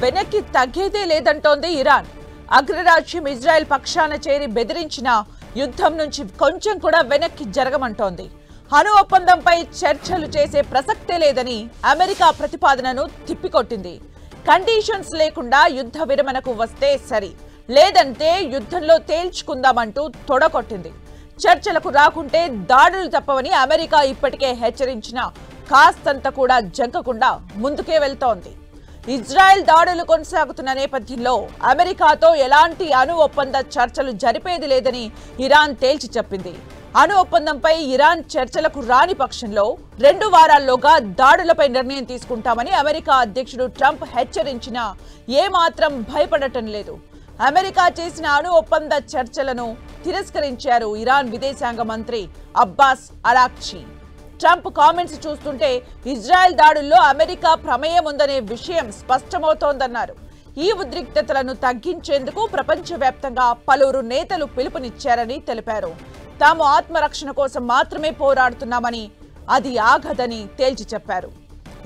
వెనక్కి తగ్గేదే లేదంటోంది ఇరాన్. అగ్రరాజ్యం ఇజ్రాయెల్ పక్షాన చేరి బెదిరించిన యుద్ధం నుంచి కొంచెం కూడా వెనక్కి జరగమంటోంది. అణు ఒప్పందంపై చర్చలు చేసే ప్రసక్తే లేదని అమెరికా ప్రతిపాదనను తిప్పికొట్టింది. కండిషన్స్ లేకుండా యుద్ధ విరమణకు వస్తే సరి, లేదంటే యుద్ధంలో తేల్చుకుందామంటూ తొడగొట్టింది. చర్చలకు రాకుంటే దాడులు తప్పవని అమెరికా ఇప్పటికే హెచ్చరించినా కాస్తంత కూడా జంకకుండా ముందుకే వెళ్తోంది. ఇజ్రాయెల్ దాడులు కొనసాగుతున్న నేపథ్యంలో అమెరికాతో ఎలాంటి అణు ఒప్పంద చర్చలు జరిపేది లేదని ఇరాన్ తేల్చి చెప్పింది. అణు ఒప్పందంపై ఇరాన్ చర్చలకు రాని పక్షంలో 2 వారాల్లోగా దాడులపై నిర్ణయం తీసుకుంటామని అమెరికా అధ్యక్షుడు ట్రంప్ హెచ్చరించినా ఏమాత్రం భయపడటం లేదు. అమెరికా చేసిన అణు ఒప్పంద చర్చలను తిరస్కరించారు ఇరాన్ విదేశాంగ మంత్రి అబ్బాస్ అరాక్చి. ట్రంప్ కామెంట్స్ చూస్తుంటే ఇజ్రాయెల్ దాడుల్లో అమెరికా ప్రమేయం ఉందనే విషయం స్పష్టమవుతోందన్నారు. ఈ ఉద్రిక్తతలను తగ్గించేందుకు ప్రపంచవ్యాప్తంగా పలువురు నేతలు పిలుపునిచ్చారని తెలిపారు. తాము ఆత్మరక్షణ కోసం మాత్రమే పోరాడుతున్నామని, అది ఆగదని తేల్చి చెప్పారు.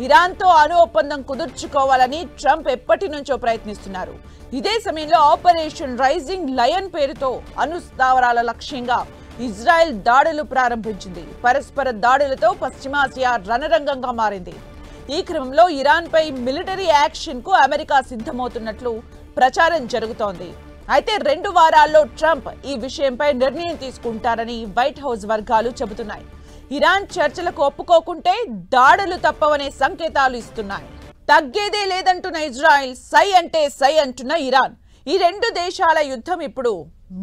ఇరాన్తో అణు ఒప్పందం కుదుర్చుకోవాలని ట్రంప్ ఎప్పటి నుంచో ప్రయత్నిస్తున్నారు. ఇదే సమయంలో ఆపరేషన్ రైజింగ్ లయన్ పేరుతో అణు స్థావరాల లక్ష్యంగా ఇజ్రాయెల్ దాడులు ప్రారంభించింది. పరస్పర దాడులతో పశ్చిమాసియా రణరంగంగా మారింది. ఈ క్రమంలో ఇరాన్పై మిలిటరీ యాక్షన్ కు అమెరికా సిద్ధమవుతున్నట్లు ప్రచారం జరుగుతోంది. అయితే 2 వారాల్లో ట్రంప్ ఈ విషయంపై నిర్ణయం తీసుకుంటారని వైట్ హౌస్ వర్గాలు చెబుతున్నాయి. ఇరాన్ చర్చలకు ఒప్పుకోకుంటే దాడులు తప్పవనే సంకేతాలు ఇస్తున్నాయి. తగ్గేదే లేదంటున్న ఇజ్రాయెల్, సై అంటే సై అంటున్న ఇరాన్. ఈ 2 దేశాల యుద్ధం ఇప్పుడు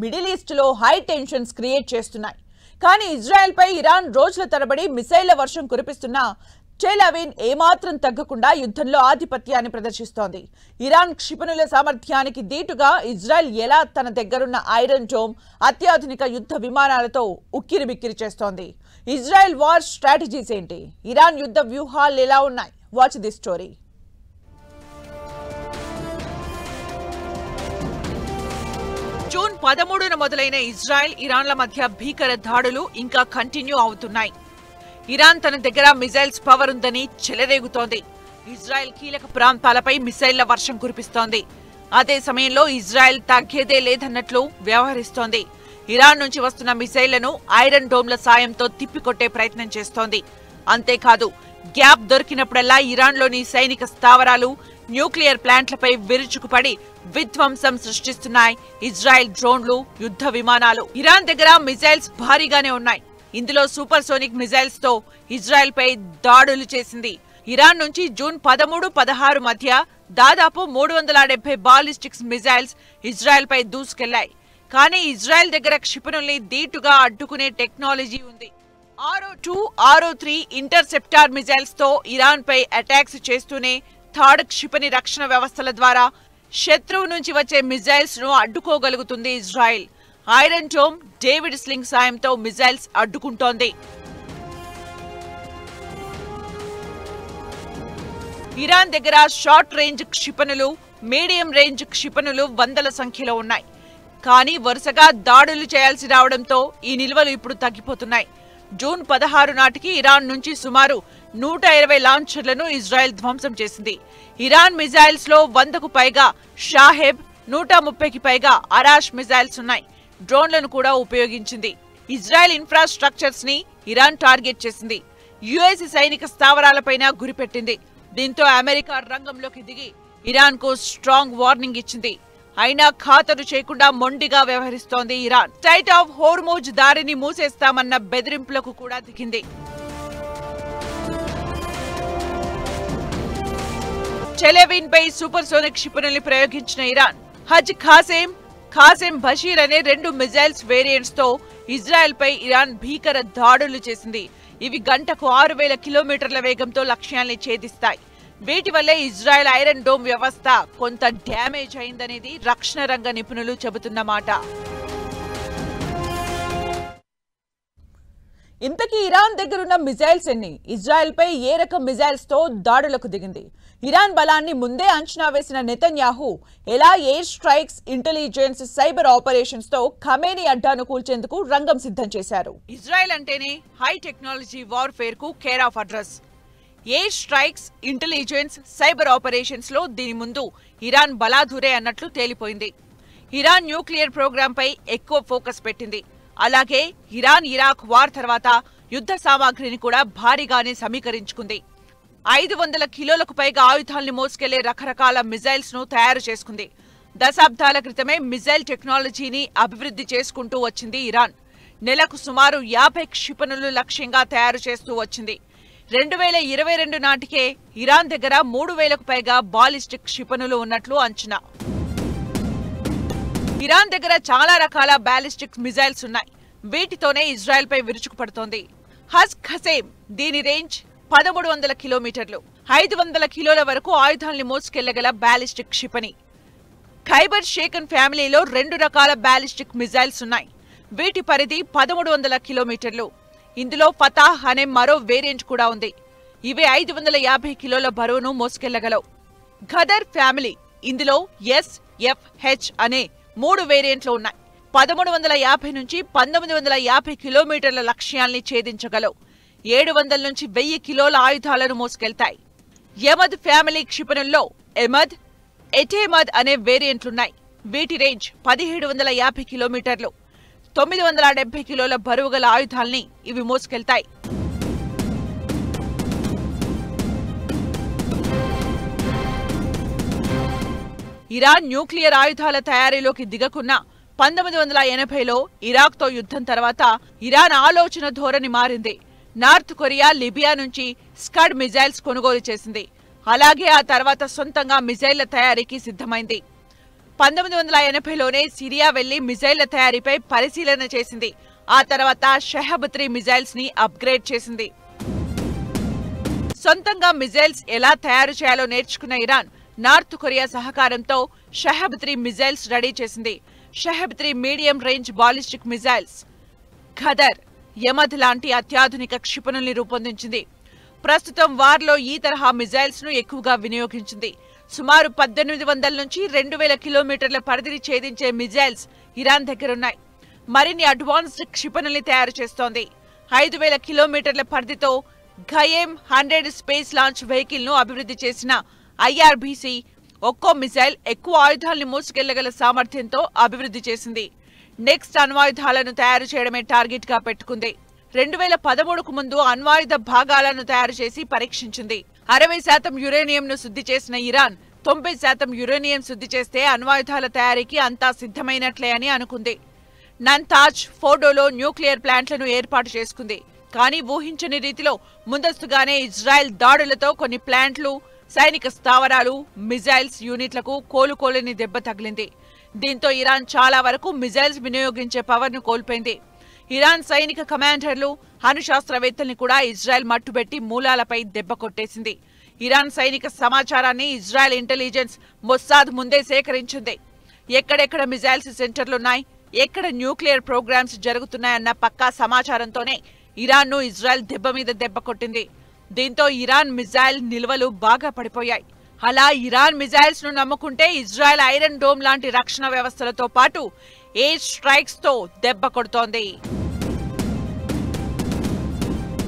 మిడిల్ ఈస్ట్ లో హై టెన్షన్స్ క్రియేట్ చేస్తున్నాయి. కానీ ఇజ్రాయెల్ పై ఇరాన్ రోజుల తరబడి మిసైళ్ల వర్షం కురిపిస్తున్నా టెల్ అవీవ్ ఏమాత్రం తగ్గకుండా యుద్ధంలో ఆధిపత్యాన్ని ప్రదర్శిస్తోంది. ఇరాన్ క్షిపణుల సామర్థ్యానికి దీటుగా ఇజ్రాయెల్ ఎలా తన దగ్గరున్న ఐరన్ డోమ్ అత్యాధునిక యుద్ధ విమానాలతో ఉక్కిరిబిక్కిరి చేస్తోంది. ఇజ్రాయెల్ వార్ స్ట్రాటజీస్ ఏంటి? ఇరాన్ యుద్ధ వ్యూహాలు ఎలా ఉన్నాయి? Watch this story. జూన్ 13న మొదలైన ఇజ్రాయెల్ ఇరాన్ల మధ్య భీకర దాడులు ఇంకా కంటిన్యూ అవుతున్నాయి. ఇరాన్ తన దగ్గర మిసైల్స్ పవర్ ఉందని చెలరేగుతోంది. ఇజ్రాయెల్ కీలక ప్రాంతాలపై మిసైళ్ల వర్షం కురిపిస్తోంది. అదే సమయంలో ఇజ్రాయెల్ తగ్గేదే లేదన్నట్లు వ్యవహరిస్తోంది. ఇరాన్ నుంచి వస్తున్న మిసైళ్లను ఐరన్ డోమ్ల సాయంతో తిప్పికొట్టే ప్రయత్నం చేస్తోంది. అంతేకాదు, గ్యాప్ దొరికినప్పుడల్లా ఇరాన్లోని సైనిక స్థావరాలు, న్యూక్లియర్ ప్లాంట్లపై విరుచుకుపడి విధ్వంసం సృష్టిస్తున్నాయి ఇజ్రాయెల్ డ్రోన్లు, యుద్ధ విమానాలు. ఇరాన్ దగ్గర మిసైల్స్ భారీగానే ఉన్నాయి. ఇందులో సూపర్ సోనిక్ మిసైల్స్ తో ఇజ్రాయెల్ పై దాడులు చేసింది. ఇరాన్ నుంచి జూన్ 13, 16 మధ్య దాదాపు 370 బాలిస్టిక్స్ మిసైల్స్ ఇజ్రాయెల్ పై దూసుకెళ్లాయి. కానీ ఇజ్రాయెల్ దగ్గర క్షిపణుల్ని దీటుగా అడ్డుకునే టెక్నాలజీ ఉంది. ఆరో-2, ఆరో-3 ఇంటర్సెప్టార్ మిసైల్స్ తో ఇరాన్ పై అటాక్స్ చేస్తూనే థర్డ్ క్షిపణి రక్షణ వ్యవస్థల ద్వారా శత్రువు నుంచి వచ్చే మిసైల్స్ ను అడ్డుకోగలుగుతుంది Israel. Iron Dome, David Sling సాయంతో మిసైల్స్ అడ్డుకుంటోంది. ఇరాన్ దగ్గర షార్ట్ రేంజ్ క్షిపణులు, మీడియం రేంజ్ క్షిపణులు వందల సంఖ్యలో ఉన్నాయి. కానీ వరుసగా దాడులు చేయాల్సి రావడంతో ఈ నిల్వలు ఇప్పుడు తగ్గిపోతున్నాయి. జూన్ 16 నాటికి ఇరాన్ నుంచి సుమారు 120 లాంచర్లను ఇజ్రాయెల్ ధ్వంసం చేసింది. ఇరాన్ మిసైల్స్ లో 100కు పైగా షాహెబ్, 130కి పైగా అరాష్ మిసైల్స్ ఉన్నాయి. డ్రోన్లను కూడా ఉపయోగించింది. ఇజ్రాయెల్ ఇన్ఫ్రాస్ట్రక్చర్స్ ని ఇరాన్ టార్గెట్ చేసింది. యుఎస్ సైనిక స్థావరాలపైన గురిపెట్టింది. దీంతో అమెరికా రంగంలోకి దిగి ఇరాన్ కు స్ట్రాంగ్ వార్నింగ్ ఇచ్చింది. అయినా ఖాతరు చేయకుండా మొండిగా వ్యవహరిస్తోంది ఇరాన్. స్ట్రైట్ ఆఫ్ హోర్ముజ్ దారిని మూసేస్తామన్న బెదిరింపులకు కూడా దిగింది. టెల్ అవీవ్ పై సూపర్ సోనిక్ క్షిపణుల్ని ప్రయోగించిన ఇరాన్ హజ్ ఖాసెం బషీర్ అనే 2 మిసైల్స్ వేరియంట్స్ తో ఇజ్రాయెల్ పై ఇరాన్ భీకర దాడులు చేసింది. ఇవి గంటకు 6000 కిలోమీటర్ల వేగంతో లక్ష్యాల్ని ఛేదిస్తాయి. వీటి వల్లే ఇజ్రాయెల్ ఐరన్ డోమ్ వ్యవస్థ కొంత డ్యామేజ్ అయిందనేది రక్షణ రంగ నిపుణులు చెబుతున్న మాట. ఇంతకీ ఇరాన్ దగ్గరున్న మిసైల్స్ ఎన్ని? ఇజ్రాయెల్ పై ఏ రకం మిసైల్స్ తో దాడులకు దిగింది? ఇరాన్ బలాన్ని ముందే అంచనా వేసిన నెతన్యాహు ఎలా air strikes, intelligence, cyber operations తో ఖమేనీ అడ్డాను కూల్చేందుకు రంగం సిద్ధం చేశారు. ఇజ్రాయెల్ అంటేనే హై టెక్నాలజీ వార్ఫేర్ కు care of address. Air strikes, intelligence, cyber operations లో దీని ముందు ఇరాన్ బలాదూరే అన్నట్లు తేలిపోయింది. ఇరాన్ న్యూక్లియర్ ప్రోగ్రాంపై ఎక్కువ ఫోకస్ పెట్టింది. అలాగే ఇరాన్ ఇరాక్ వార్ తర్వాత యుద్ధ సామాగ్రిని కూడా భారీగానే సమీకరించుకుంది. 500 కిలోలకు పైగా ఆయుధాల్ని మోసుకెళ్లే రకరకాల మిజైల్స్ ను తయారు చేసుకుంది. దశాబ్దాల క్రితమే మిజైల్ టెక్నాలజీని అభివృద్ధి చేసుకుంటూ వచ్చింది ఇరాన్. నెలకు సుమారు 50 క్షిపణులు లక్ష్యంగా తయారు చేస్తూ వచ్చింది. 2022 నాటికే ఇరాన్ దగ్గర 3000కు పైగా బాలిస్టిక్ క్షిపణులు ఉన్నట్లు అంచనా. ఇరాన్ దగ్గర చాలా రకాల బాలిస్టిక్ మిజైల్స్ ఉన్నాయి. వీటితోనే ఇజ్రాయెల్ పై విరుచుకుపడుతోంది. హజ్ ఖసేమ్ దీని రేంజ్ 1300 కిలోమీటర్లు. 500 కిలోల వరకు ఆయుధాల్ని మోసుకెళ్లగల బాలిస్టిక్ క్షిపణి. ఖైబర్ షేఖన్ ఫ్యామిలీలో 2 రకాల బాలిస్టిక్ మిజైల్స్ ఉన్నాయి. వీటి పరిధి 1300 కిలోమీటర్లు. ఇందులో ఫతాహ్ అనే మరో వేరియంట్ కూడా ఉంది. ఇవి 550 కిలోల బరువును మోసుకెళ్లగలవు. ఘదర్ ఫ్యామిలీ ఇందులో SFH అనే 3 వేరియంట్లు ఉన్నాయి. 1350 నుంచి 1950 కిలోమీటర్ల లక్ష్యాల్ని ఛేదించగలవు. 700 నుంచి 1000 కిలోల ఆయుధాలను మోసుకెళ్తాయి. యమద్ ఫ్యామిలీ క్షిపణుల్లో ఎమద్, ఎటేమద్ అనే వేరియంట్లున్నాయి. వీటి రేంజ్ 1750 కిలోమీటర్లు. 970 కిలోల బరువు గల ఆయుధాల్ని ఇవి మోసుకెళ్తాయి. ఇరాన్ న్యూక్లియర్ ఆయుధాల తయారీలోకి దిగకున్న 1980లో ఇరాక్తో యుద్ధం తర్వాత ఇరాన్ ఆలోచన ధోరణి మారింది. నార్త్ కొరియా, లిబియా నుంచి స్కడ్ మిజైల్స్ కొనుగోలు చేసింది. అలాగే ఆ తర్వాత సొంతంగా మిజైళ్ల తయారీకి సిద్ధమైంది. 1980లోనే సిరియా వెళ్లి మిజైళ్ల తయారీపై పరిశీలన చేసింది. ఆ తర్వాత షహబ్-3 మిజైల్స్ ని అప్గ్రేడ్ చేసింది. సొంతంగా మిజైల్స్ ఎలా తయారు చేయాలో నేర్చుకున్న ఇరాన్ నార్త్ కొరియా సహకారంతో షహబ్-3 మిజైల్స్ రెడీ చేసింది. షహబ్-3 మీడియం రేంజ్ బాలిస్టిక్ మిజైల్స్, ఘదర్, యమద్ లాంటి అత్యాధునిక క్షిపణుల్ని రూపొందించింది. ప్రస్తుతం వార్లో ఈ తరహా మిజైల్స్ ను ఎక్కువగా వినియోగించింది. సుమారు 1800 నుంచి 2000 కిలోమీటర్ల పరిధిని ఛేదించే మిజైల్స్ ఇరాన్ దగ్గరున్నాయి. మరిన్ని అడ్వాన్స్డ్ క్షిపణుల్ని తయారు చేస్తోంది. 5000 కిలోమీటర్ల పరిధితో ఘయేమ్ 100 స్పేస్ లాంచ్ వెహికల్ ను అభివృద్ధి చేసిన IRBC ఒక్కో మిజైల్ ఎక్కువ ఆయుధాల్ని మోసుకెళ్లగల సామర్థ్యంతో అభివృద్ధి చేసింది. నెక్స్ట్ అణ్వాయుధాలను తయారు చేయడమే టార్గెట్ గా పెట్టుకుంది. 2013కు ముందు అణ్వాయుధ భాగాలను తయారు చేసి పరీక్షించింది. 60% యురేనియంను శుద్ధి చేసిన ఇరాన్ 90% యురేనియం శుద్ధి చేస్తే అణ్వాయుధాల తయారీకి అంతా సిద్ధమైనట్లే అని అనుకుంది. నంతాజ్, ఫోర్డోలో న్యూక్లియర్ ప్లాంట్లను ఏర్పాటు చేసుకుంది. కానీ ఊహించని రీతిలో ముందస్తుగానే ఇజ్రాయెల్ దాడులతో కొన్ని ప్లాంట్లు, సైనిక స్థావరాలు, మిజైల్స్ యూనిట్లకు కోలుకోలేని దెబ్బ తగిలింది. దీంతో ఇరాన్ చాలా వరకు మిజైల్స్ వినియోగించే పవర్ను కోల్పోయింది. ఇరాన్ సైనిక కమాండర్లు, అణుశాస్త్రవేత్తల్ని కూడా ఇజ్రాయెల్ మట్టుబెట్టి మూలాలపై దెబ్బ కొట్టేసింది. ఇరాన్ సైనిక సమాచారాన్ని ఇజ్రాయెల్ ఇంటెలిజెన్స్, మొస్సాద్ ముందే సేకరించింది. ఎక్కడెక్కడ మిజైల్స్ సెంటర్లున్నాయి, ఎక్కడ న్యూక్లియర్ ప్రోగ్రామ్స్ జరుగుతున్నాయన్న పక్కా సమాచారంతోనే ఇరాన్ను ఇజ్రాయెల్ దెబ్బ మీద దెబ్బ కొట్టింది. దీంతో ఇరాన్ మిజైల్ నిల్వలు బాగా పడిపోయాయి. అలా ఇరాన్ మిజైల్స్ ను నమ్ముకుంటే ఇజ్రాయెల్ ఐరన్ డోమ్ లాంటి రక్షణ వ్యవస్థలతో పాటు ఎయిర్ స్ట్రైక్స్ తో దెబ్బ కొడుతోంది.